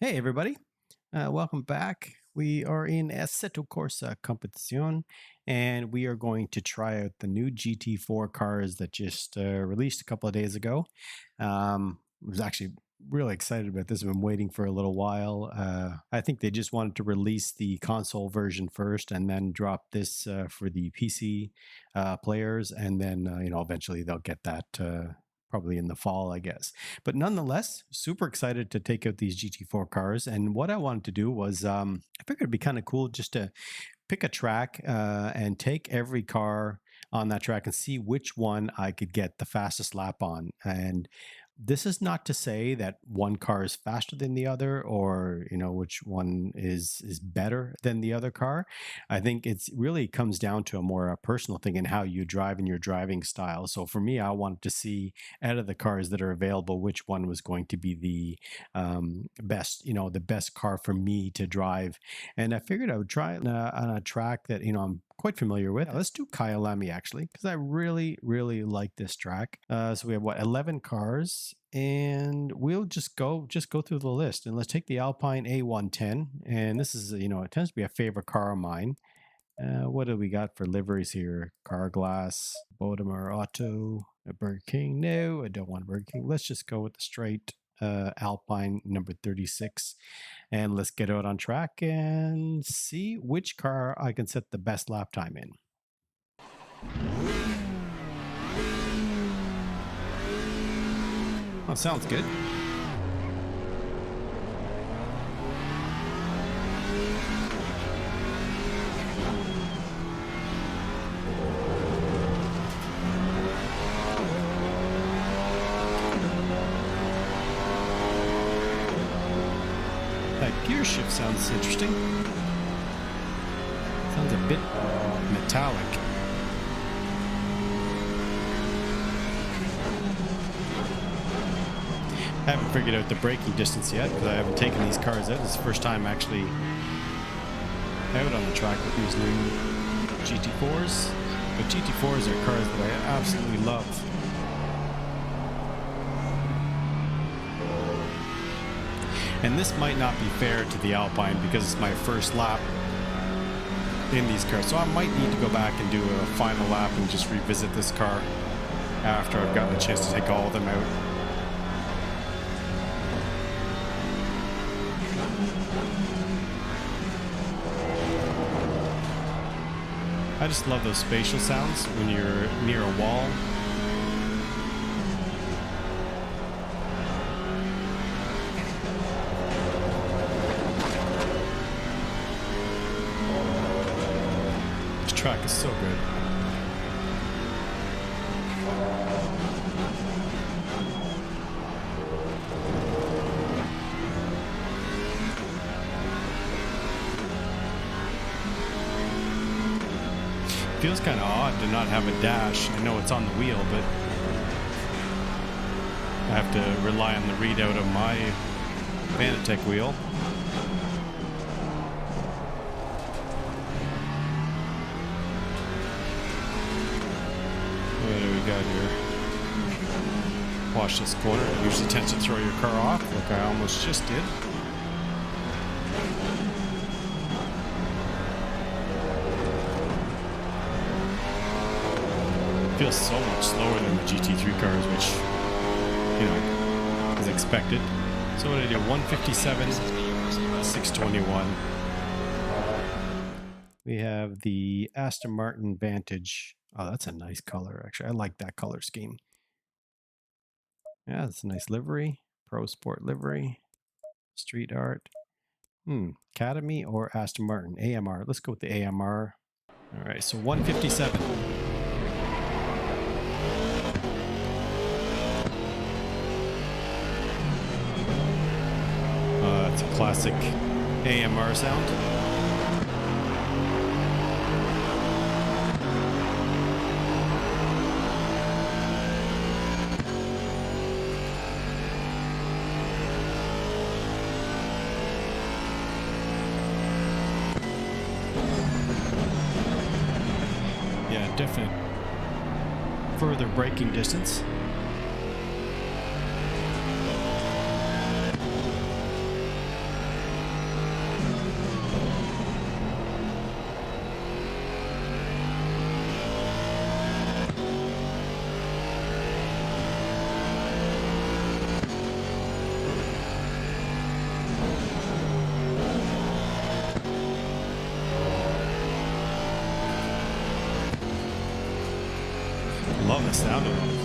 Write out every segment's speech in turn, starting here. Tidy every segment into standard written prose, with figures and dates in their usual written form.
Hey everybody, welcome back. We are in Assetto Corsa Competizione, and we are going to try out the new GT4 cars that just released a couple of days ago. I was actually really excited about this. I've been waiting for a little while. I think they just wanted to release the console version first and then drop this for the PC players, and then eventually they'll get that probably in the fall, I guess. But nonetheless, super excited to take out these GT4 cars. And what I wanted to do was, I figured it'd be kind of cool just to pick a track and take every car on that track and see which one I could get the fastest lap on. And this is not to say that one car is faster than the other, or which one is better than the other car. I think it's really comes down to a more personal thing and how you drive and your driving style. So for me, I wanted to see out of the cars that are available which one was going to be the best, the best car for me to drive. And I figured I would try it on a track that I'm quite familiar with. Let's do Kyalami actually, because I really like this track. So we have 11 cars, and we'll just go through the list. And let's take the Alpine A110, and this is it tends to be a favorite car of mine. What do we got for liveries here? Carglass, Podium Auto, a Burger King. No, I don't want Burger King. Let's just go with the straight Alpine number 36, and let's get out on track and see which car I can set the best lap time in. Oh, sounds good. Gear shift sounds interesting. Sounds a bit metallic. I haven't figured out the braking distance yet because I haven't taken these cars out. This is the first time actually out on the track with these new GT4s. But GT4s are cars that I absolutely love. And this might not be fair to the Alpine because it's my first lap in these cars. So I might need to go back and do a final lap and just revisit this car after I've gotten a chance to take all of them out. I just love those spatial sounds when you're near a wall. Track is so good. Feels kind of odd to not have a dash. I know it's on the wheel, but I have to rely on the readout of my Fanatec wheel. What do we got here? Watch this corner. It usually tends to throw your car off, like I almost just did. It feels so much slower than the GT3 cars, which, is expected. So what did I do? 157, 621. We have the Aston Martin Vantage. Oh, that's a nice color, actually. I like that color scheme. Yeah, that's a nice livery. Pro Sport livery. Street art. Academy or Aston Martin? AMR. Let's go with the AMR. All right, so 157. That's a classic AMR sound. Definite further braking distance. Love the sound of those.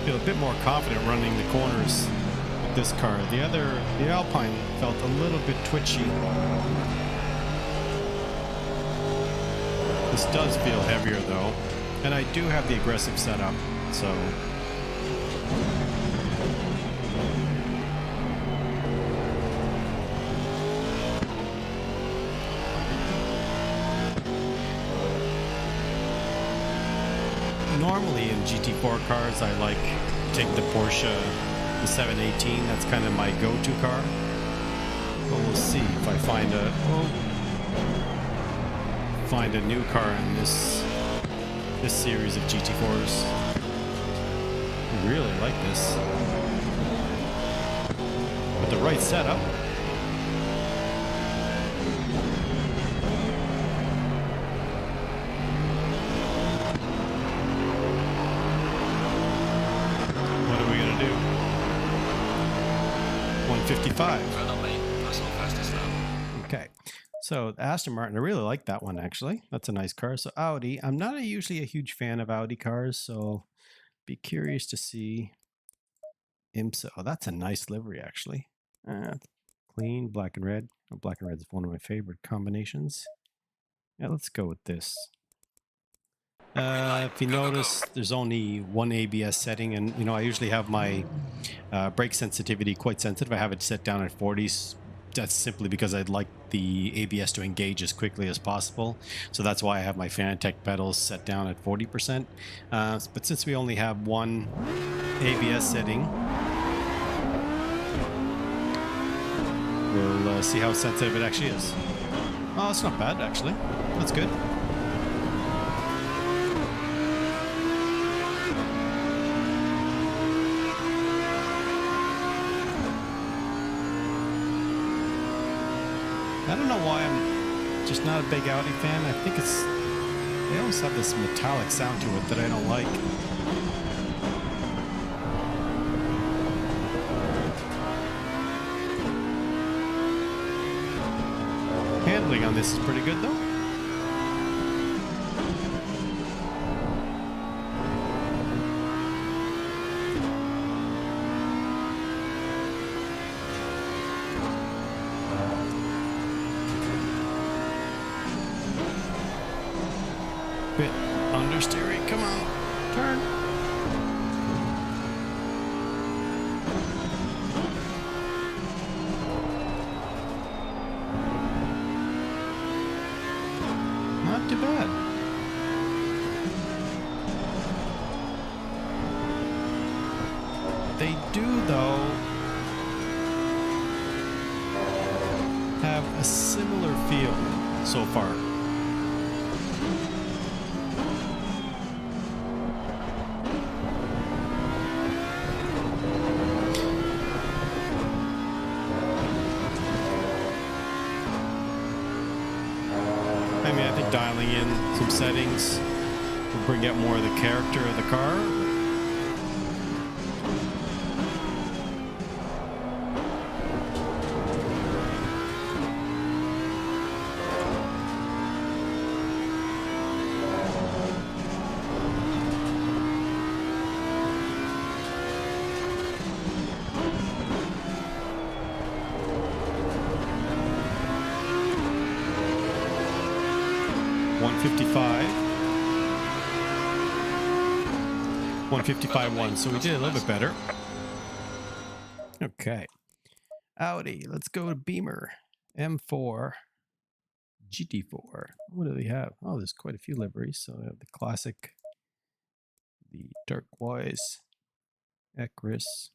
Feel a bit more confident running the corners with this car. The Alpine felt a little bit twitchy. This does feel heavier though, and I do have the aggressive setup, so. Normally in GT4 cars, I like take the Porsche, the 718. That's kind of my go-to car. But we'll see if I find a new car in this series of GT4s. I really like this. With the right setup. What are we gonna do? 155. Okay. So Aston Martin, I really like that one actually. That's a nice car. So Audi, I'm not usually a huge fan of Audi cars, so be curious to see IMSA. Oh, that's a nice livery actually. Clean, black and red. Oh, black and red is one of my favorite combinations. Yeah, let's go with this. If you notice, there's only one ABS setting, and you know I usually have my brake sensitivity quite sensitive. I have it set down at 40s. That's simply because I'd like the ABS to engage as quickly as possible. So that's why I have my Fanatec pedals set down at 40%. But since we only have one ABS setting, we'll see how sensitive it actually is. Oh, it's not bad actually. That's good. I don't know why I'm just not a big Audi fan. I think they always have this metallic sound to it that I don't like. Handling on this is pretty good though. Bit understeering, come on, turn. Not too bad. They do, though, have a similar feel so far. Dialing in some settings will bring out more of the character of the car. $155.1, so we did a little bit better. Okay. Audi, let's go to Beamer. M4. GT4. What do they have? Oh, there's quite a few liveries. So we have the classic, the turquoise, Ecris,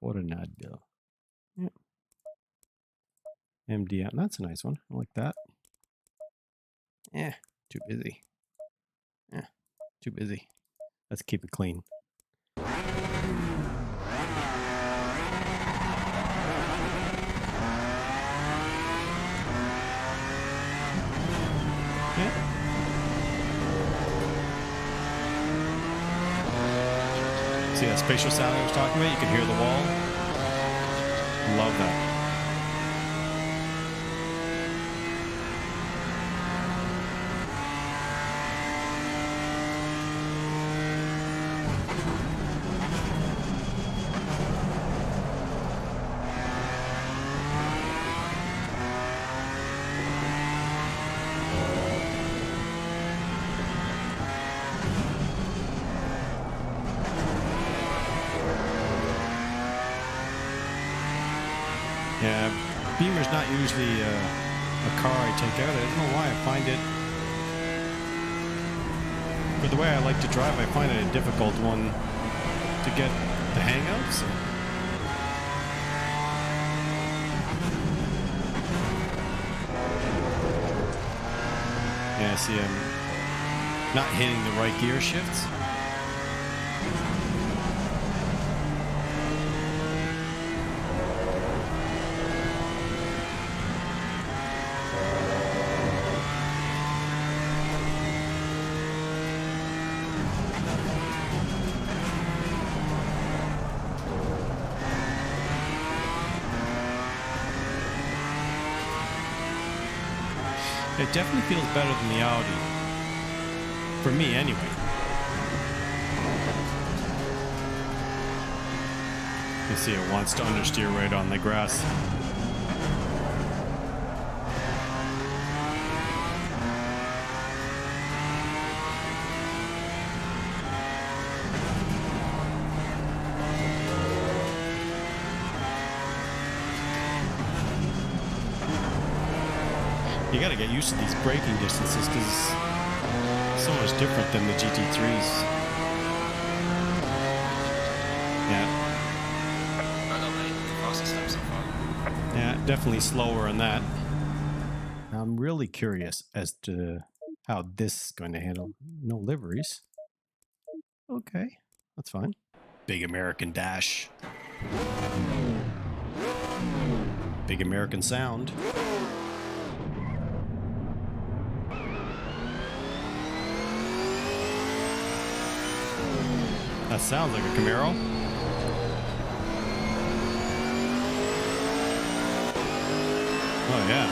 Fornadil. Yep. MDM. That's a nice one. I like that. Too busy. Too busy. Let's keep it clean. Yeah. See that spatial sound I was talking about? You can hear the wall. Love that. Beamer's not usually a car I take out. I don't know why. I find it, for the way I like to drive, I find it a difficult one to get the hang of. So. Yeah, see, I'm not hitting the right gear shifts. It definitely feels better than the Audi. For me, anyway. You see it wants to understeer right on the grass. You gotta get used to these braking distances because it's so much different than the GT3s. Yeah. Yeah, definitely slower on that. I'm really curious as to how this is going to handle. No liveries. Okay, that's fine. Big American dash. Big American sound. That sounds like a Camaro. Oh yeah.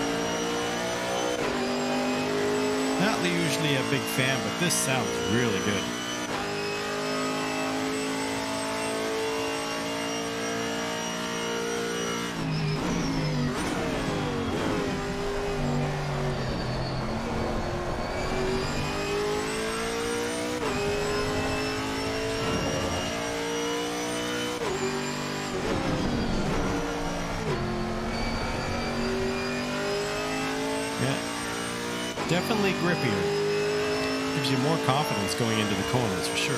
Not usually a big fan, but this sounds really good. Definitely grippier. Gives you more confidence going into the corners for sure.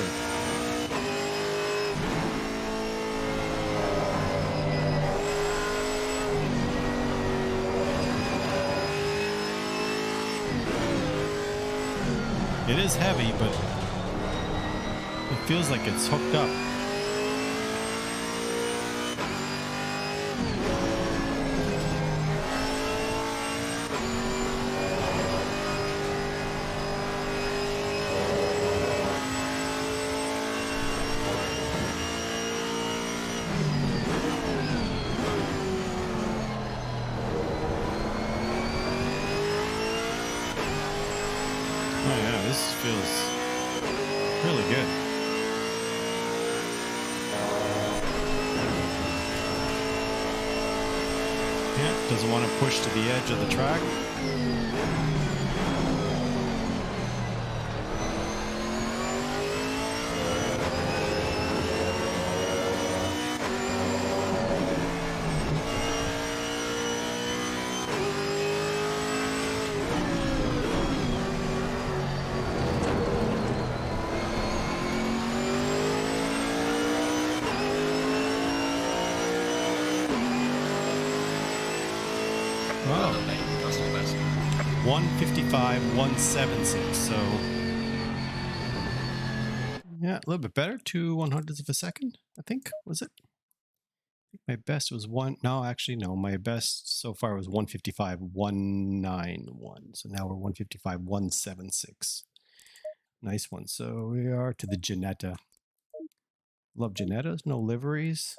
It is heavy, but it feels like it's hooked up. This feels really good. Yeah, doesn't want to push to the edge of the track. Wow. 155, 176, so yeah, a little bit better, 2/100ths of a second, I think, was it? I think my best was my best so far was 155, 191, so now we're 155, 176. Nice one. So we are to the Ginetta. Love Ginettas, no liveries,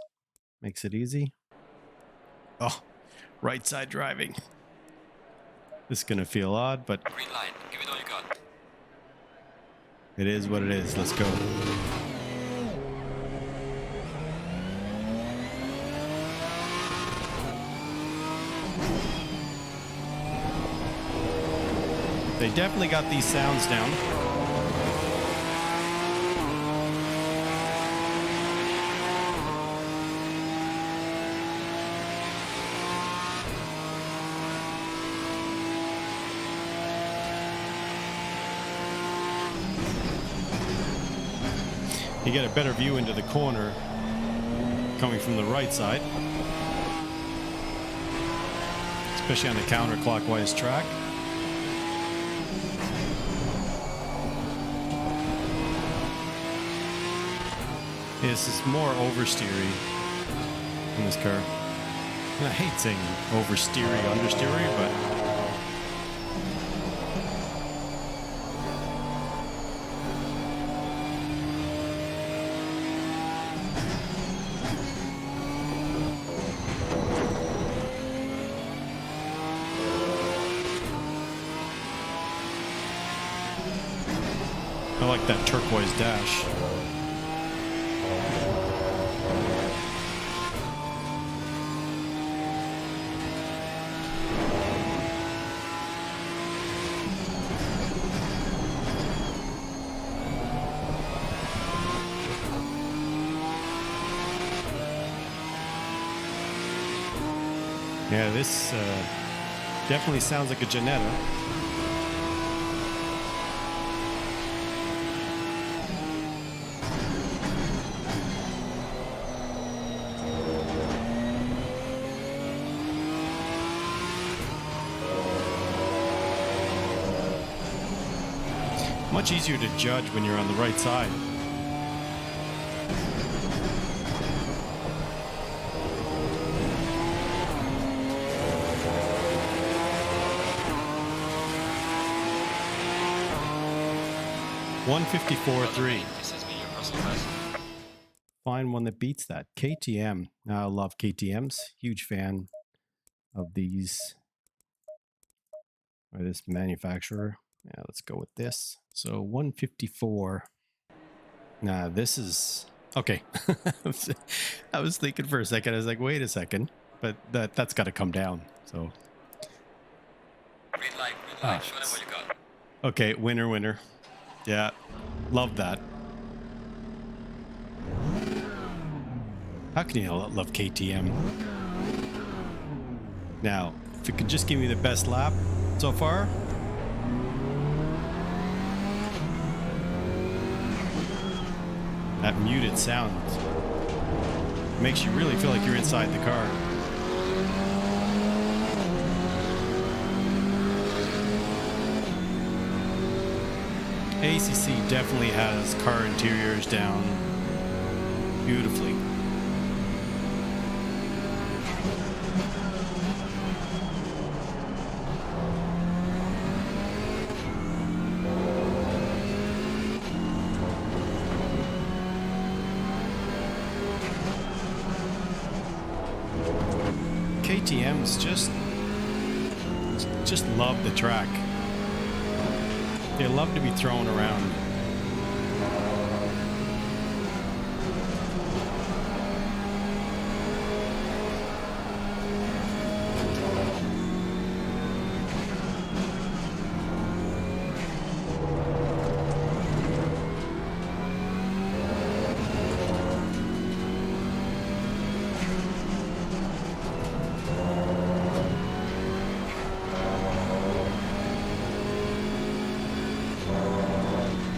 makes it easy. Oh, right side driving. This is gonna feel odd, but green line. Give it all you got. It is what it is. Let's go. They definitely got these sounds down. You get a better view into the corner coming from the right side, especially on the counterclockwise track. This is more oversteery in this car. And I hate saying oversteery, understeery, but I like that turquoise dash. Yeah, this definitely sounds like a Jetta. Much easier to judge when you're on the right side. $154.3. Find one that beats that. KTM. I love KTMs. Huge fan of these. Or this manufacturer. Yeah, let's go with this. So 154. Nah, this is okay. I was thinking for a second. I was like, wait a second, but that's got to come down. So. Green light. Show them what you got. Okay, winner. Yeah, love that. How can you not love KTM? Now, if you could just give me the best lap so far. That muted sound makes you really feel like you're inside the car. ACC definitely has car interiors down beautifully. KTM's just love the track. They love to be thrown around.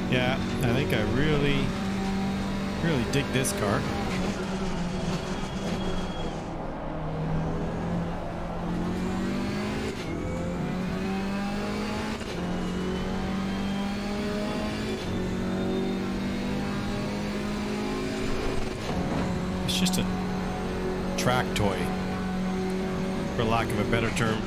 Yeah, I think I really dig this car. It's just a track toy, for lack of a better term.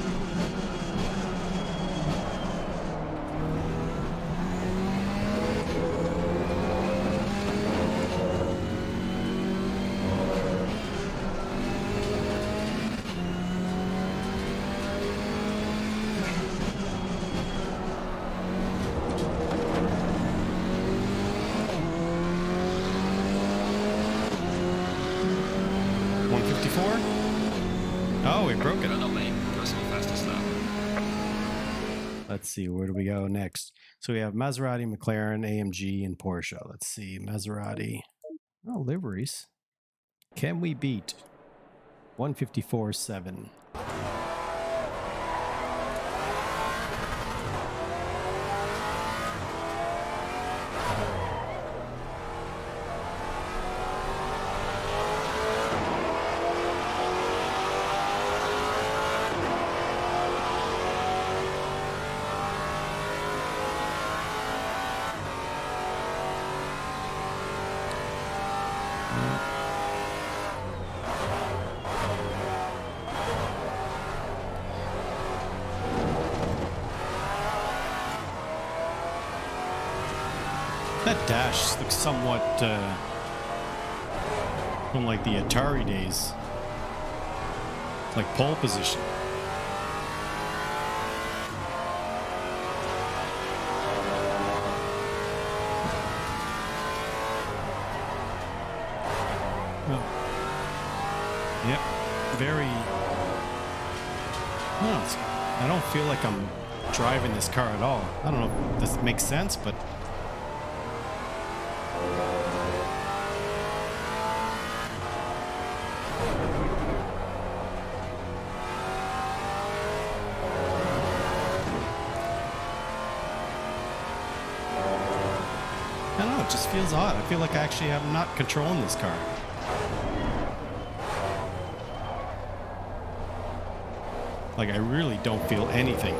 Oh, we broke it. Let's see, where do we go next? So we have Maserati, McLaren, AMG, and Porsche. Let's see, Maserati. Oh, liveries. Can we beat 154.7? That dash looks somewhat from like the Atari days. It's like pole position. Oh. Yep, very. I don't feel like I'm driving this car at all. I don't know if this makes sense, but I don't know, it just feels odd. I feel like I actually am not controlling this car. Like, I really don't feel anything.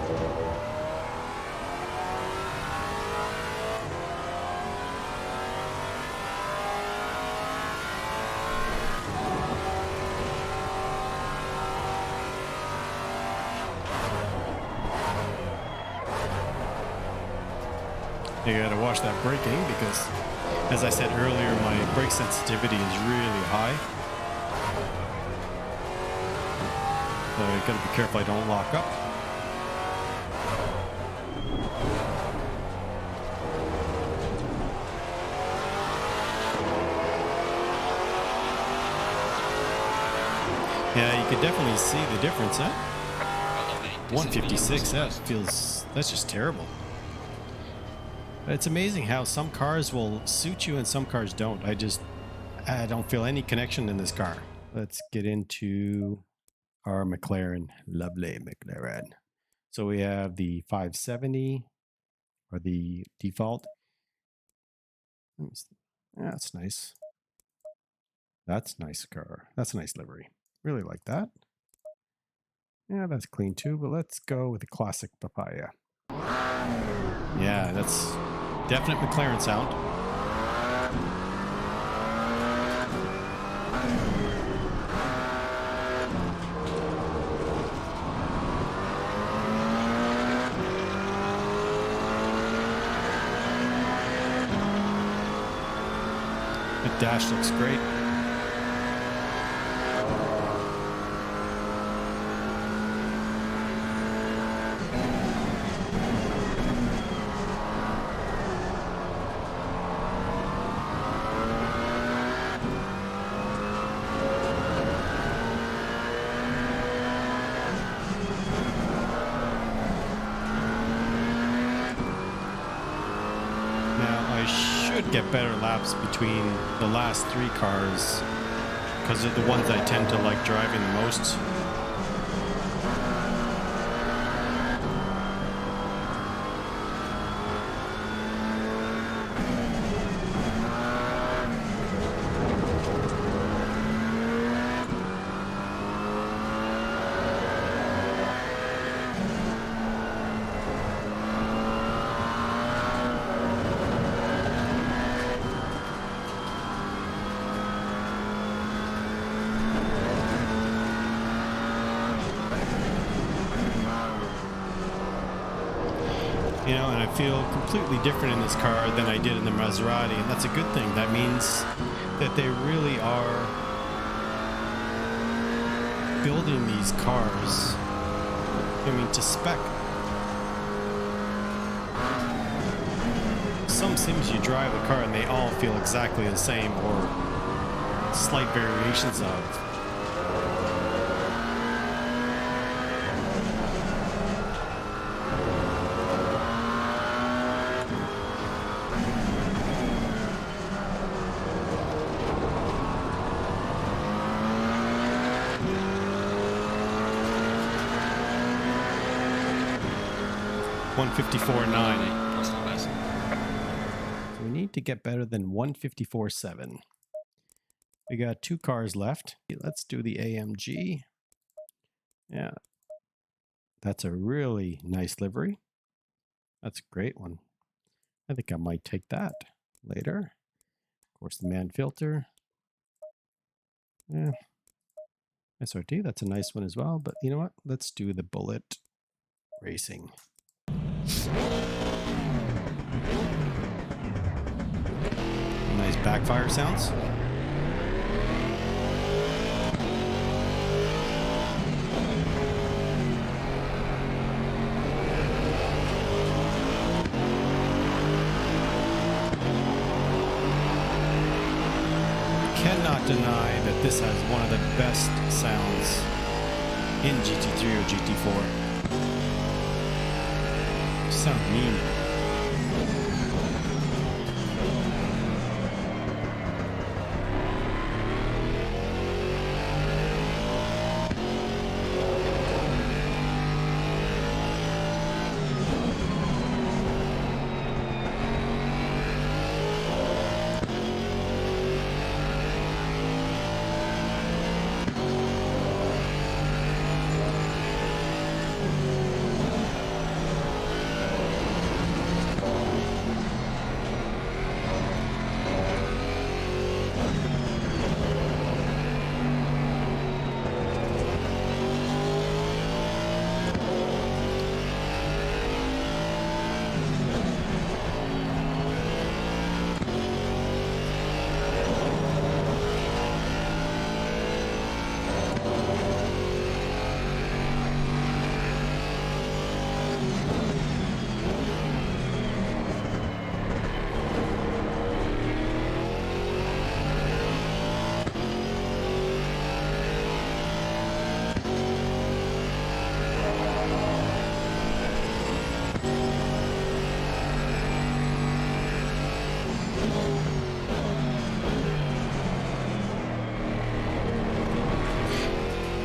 You gotta watch that braking because, as I said earlier, my brake sensitivity is really high. So you gotta be careful I don't lock up. Yeah, you could definitely see the difference, huh? 156, that's just terrible. It's amazing how some cars will suit you and some cars don't. I don't feel any connection in this car. Let's get into our McLaren. Lovely McLaren. So we have the 570 or the default. That's nice. That's a nice car. That's a nice livery. Really like that. Yeah, that's clean too, but let's go with the classic papaya. Yeah, that's definite McLaren sound. The dash looks great. Get better laps between the last three cars because they're the ones I tend to like driving the most. You know, and I feel completely different in this car than I did in the Maserati, and that's a good thing. That means that they really are building these cars, I mean, to spec. Some sims you drive the car and they all feel exactly the same or slight variations of. .9. So we need to get better than 154.7. We got two cars left. Let's do the AMG. Yeah, that's a really nice livery. That's a great one. I think I might take that later. Of course, the man filter. Yeah, SRT, that's a nice one as well. But you know what? Let's do the Bullet Racing. nice backfire sounds. Cannot deny that this has one of the best sounds in GT3 or GT4. Sound mean.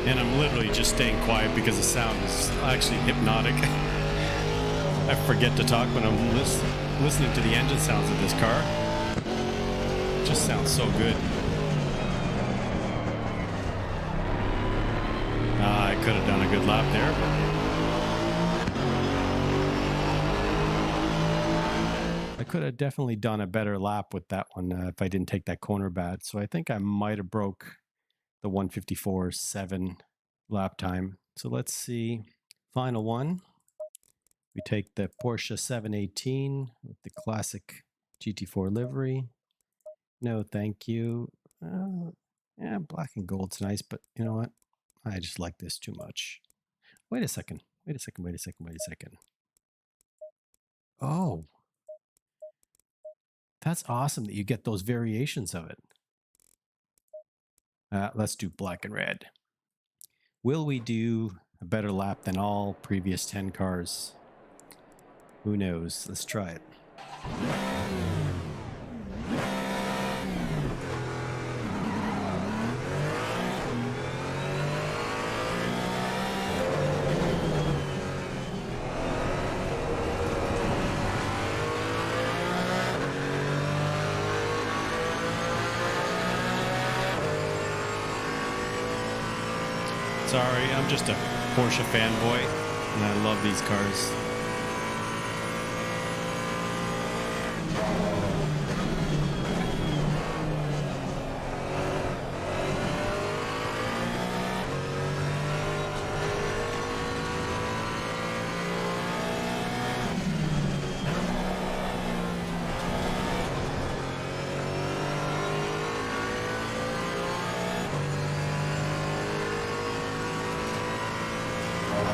And I'm literally just staying quiet because the sound is actually hypnotic. I forget to talk when I'm listening to the engine sounds of this car. It just sounds so good. I could have done a good lap there, but I could have definitely done a better lap with that one if I didn't take that corner bad. So I think I might have broke the 154.7 lap time. So let's see. Final one. We take the Porsche 718 with the classic GT4 livery. No, thank you. Yeah, black and gold's nice, but you know what? I just like this too much. Wait a second. Wait a second. Wait a second. Wait a second. Oh, that's awesome that you get those variations of it. Let's do black and red. Will we do a better lap than all previous 10 cars? Who knows? Let's try it. Sorry, I'm just a Porsche fanboy, and I love these cars.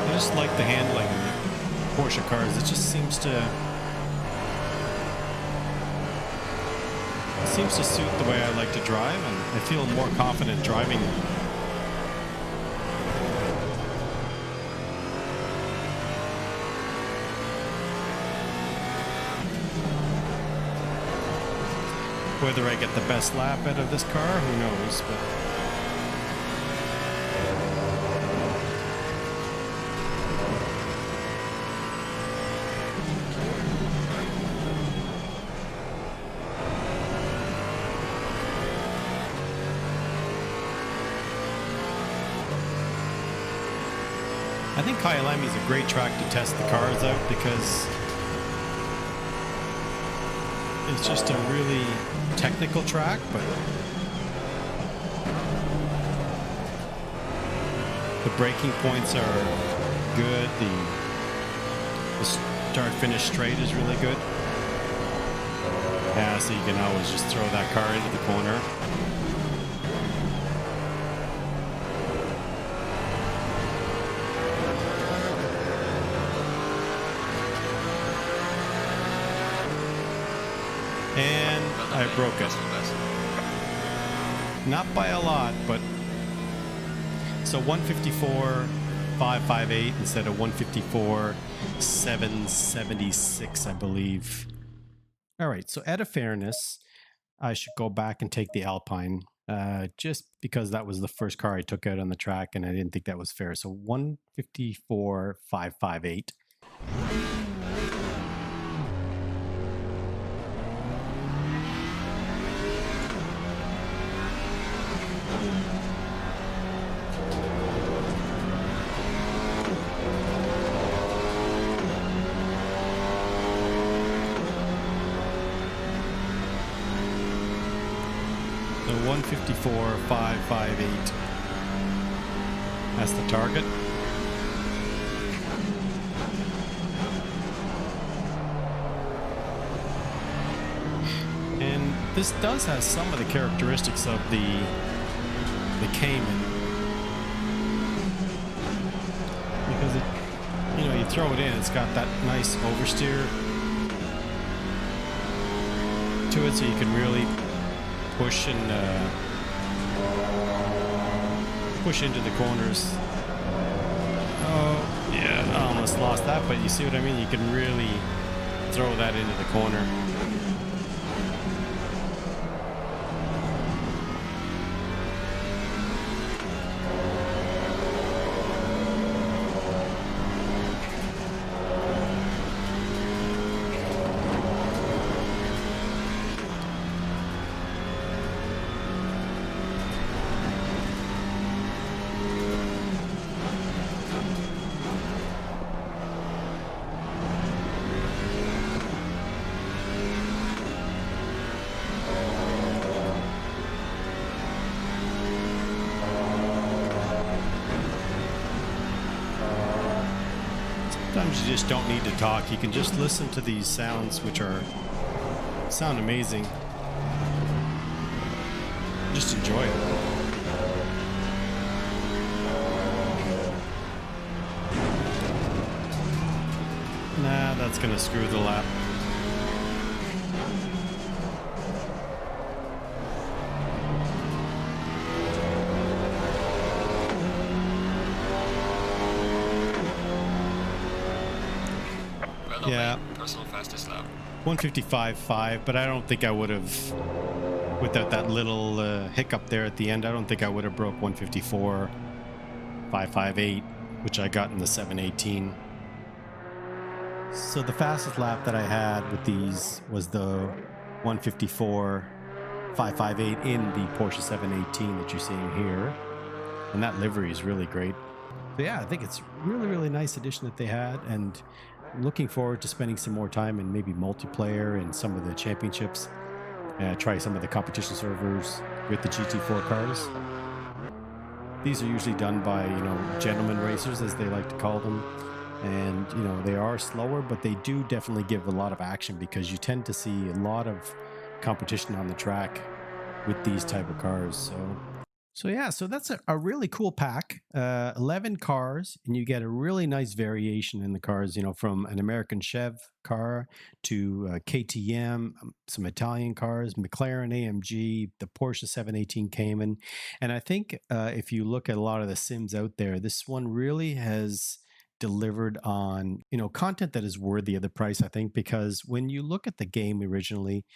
I just like the handling of Porsche cars. It just seems to suit the way I like to drive, and I feel more confident driving them. Whether I get the best lap out of this car, who knows, but I think Kyalami is a great track to test the cars out because it's just a really technical track, but the braking points are good. The start-finish straight is really good. Yeah, so you can always just throw that car into the corner. And I broke it. Not by a lot, but so 154 558 instead of 154 776, I believe. All right, so out of fairness, I should go back and take the Alpine, just because that was the first car I took out on the track, and I didn't think that was fair. So 154 558. So 154 558. That's the target. And this does have some of the characteristics of the Cayman, because it, you know, you throw it in, it's got that nice oversteer to it, so you can really push and push into the corners. Oh yeah, I almost lost that, but you see what I mean? You can really throw that into the corner. Sometimes you just don't need to talk. You can just listen to these sounds, which sound amazing. Just enjoy it. Nah, that's gonna screw the lap. Yeah, personal fastest lap. 155.5, but I don't think I would have, without that little hiccup there at the end, I don't think I would have broke 154.558, which I got in the 718. So the fastest lap that I had with these was the 154.558 in the Porsche 718 that you're seeing here, and that livery is really great. So yeah, I think it's really, really nice addition that they had, and looking forward to spending some more time in maybe multiplayer and some of the championships. Try some of the competition servers with the GT4 cars. These are usually done by, you know, gentleman racers, as they like to call them. And, you know, they are slower, but they do definitely give a lot of action, because you tend to see a lot of competition on the track with these type of cars. So yeah, so that's a really cool pack. 11 cars, and you get a really nice variation in the cars, you know, from an American Chev car to KTM, some Italian cars, McLaren AMG, the Porsche 718 Cayman. And I think if you look at a lot of the sims out there, this one really has delivered on, you know, content that is worthy of the price, I think, because when you look at the game originally,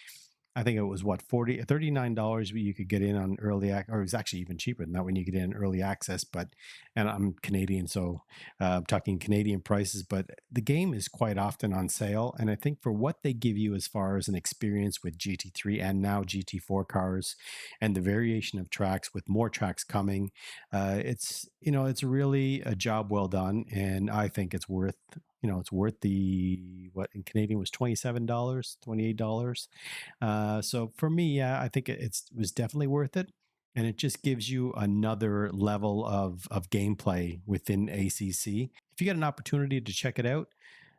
I think it was what, $39 you could get in on early access, or it was actually even cheaper than that when you get in early access. But, and I'm Canadian, so I'm talking Canadian prices, but the game is quite often on sale. And I think for what they give you as far as an experience with GT3 and now GT4 cars, and the variation of tracks with more tracks coming, it's, you know, it's really a job well done. And I think it's worth, you know, it's worth the, what in Canadian was $27, $28. So for me, yeah, I think it was definitely worth it. And it just gives you another level of gameplay within ACC. If you get an opportunity to check it out,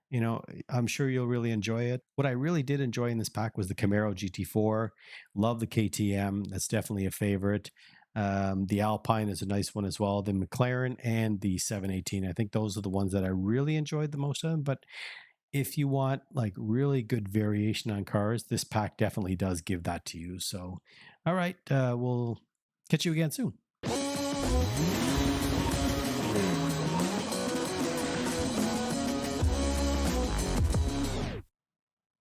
You know, I'm sure you'll really enjoy it. What I really did enjoy in this pack was the Camaro GT4. Love the KTM. That's definitely a favorite. The Alpine is a nice one as well. The McLaren and the 718. I think those are the ones that I really enjoyed the most of them. But if you want like really good variation on cars, this pack definitely does give that to you. So, all right, we'll catch you again soon.